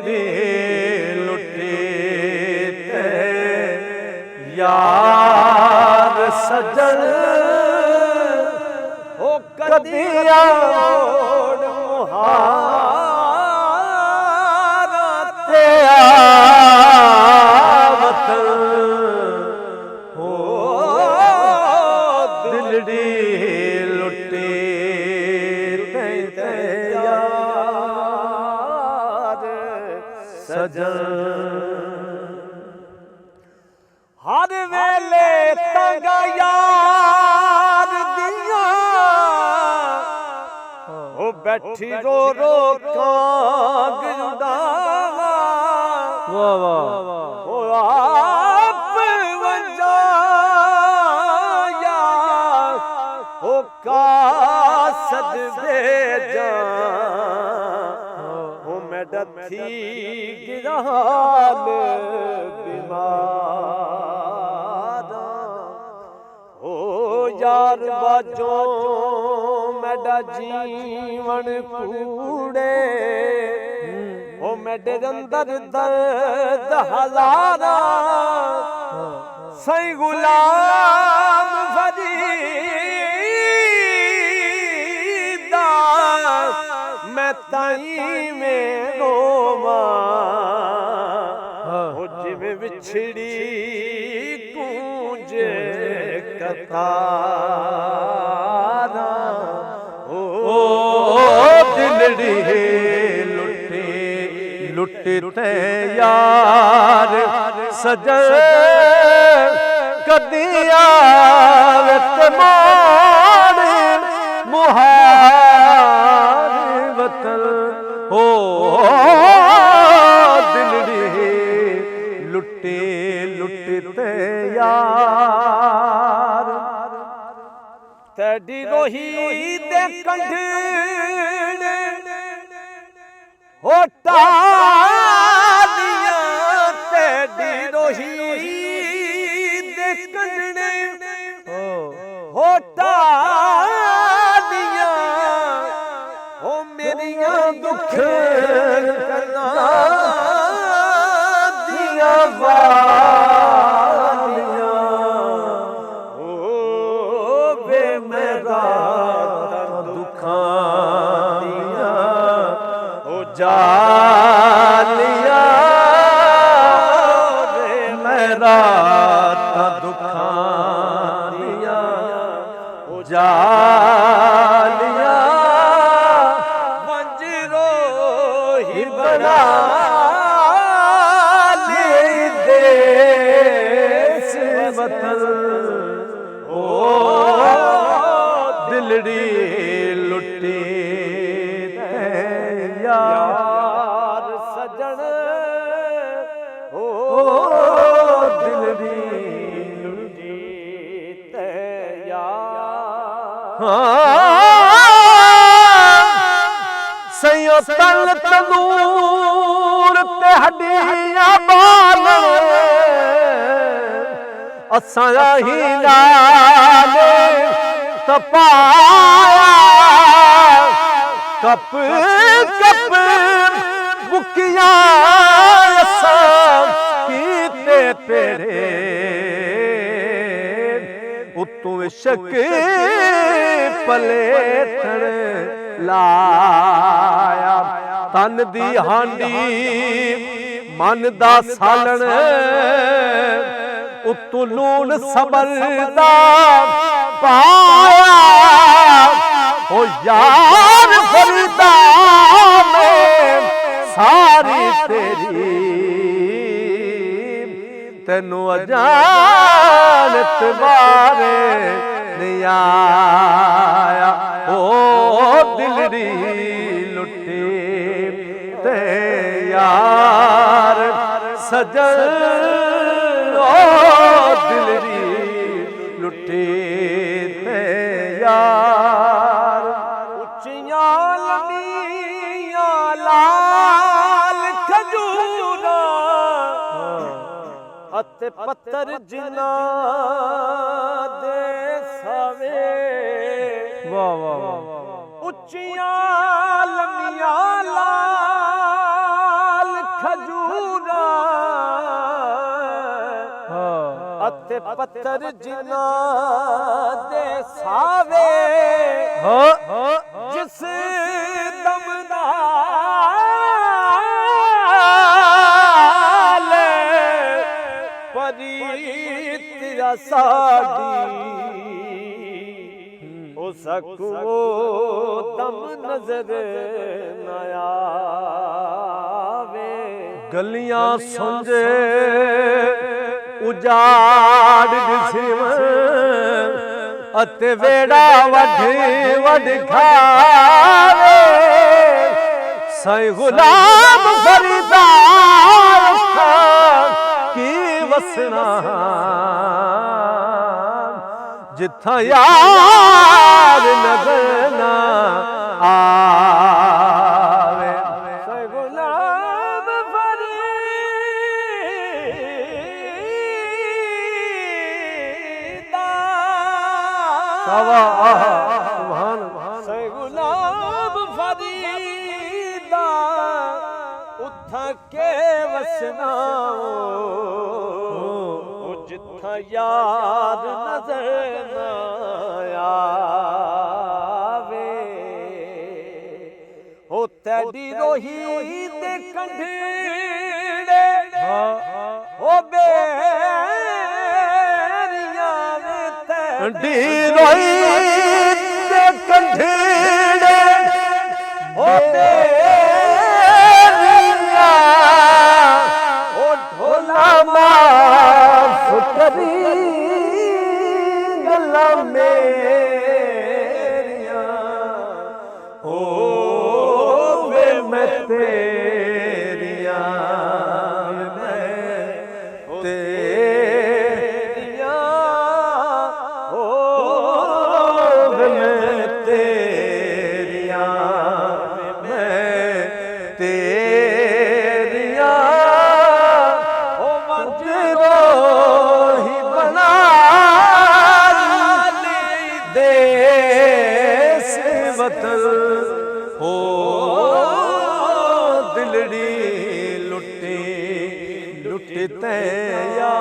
दिलड़ी लुटी ते यार सजन हो कदिया मुहारा ते आवतन हो दिलड़ी लुटी ते यार सजन हर वेले तंगा यार दिया ओ बैठी रो रो काग जुदावा वाह वाह ओ आप वजाया ओ कासद भेजा ओ मैं डथी गिराल बीमार यार बाजो मेरा जीवन कूड़े ओ मेरे अंदर दर्द हजारा सही गुलाम फरीदा मैं ताई में रोवा ओ जिवें विछड़ी कूंजे कतारा ओ दिलड़ी लुटी लुटी ते यार सजन कदिया ते मोड़ मुहार वतन हो दिलड़ी लुटी लुटी ते यार तेरी रोही दे कंढण हो टालिया तेरी रोही दे कंढण हो टालिया हो मेरिया दुख करना दिया जालिया रे मेरा दुखानिया जालिया वंजरो ही बना ले देश वतन ओ दिलड़ी लुटी यार सजन हो दिलड़ी लुटी ते यार सयो तल तंदूर ते हड्डियां बालन असां ही नाल तपाया कप कप बुकिया कीते तेरे उतों शक पलेथण लाया तन दी हांडी मन दा सालण उतों लूण सबर दा पाया ओ यार फरीदा में सारी तेरी तेनू अजानत बारे नहीं आया ओ दिलड़ी लुटी ते यार सजन ओ दिलड़ी लुटी ते यार लाल खजूरा अते पत्थर जिना दे सवे वाह वाह उच्चियां लम्मियां लाल अते पत्थर जिन्ना दे सावे जिस दम नाल परीत साडी हो सको दम नजर न आवे गलियां सुंजे उजाड़ दिसिव अते वेड़ा वढ वढ खावे साईं गुलाम फरीदा की वसना जिथा यार नजर ना आवे साईं गुलाम फरीदा सुभान साईं गुलाम फरीदा उथा के वसना जिथा यार नजर न आवे हो तेरी रोही दे कंढीड़े हो बेरियां वे तेरी रोही दे कंढीड़े हो बेरियां हो ढोला करी गल्ला मेरिया हो वे मैं तेरिया तेरिया हो वे मैं तेरिया मैं तेरिया हो मंजरो हो दिलड़ी लुटी लुटी ते या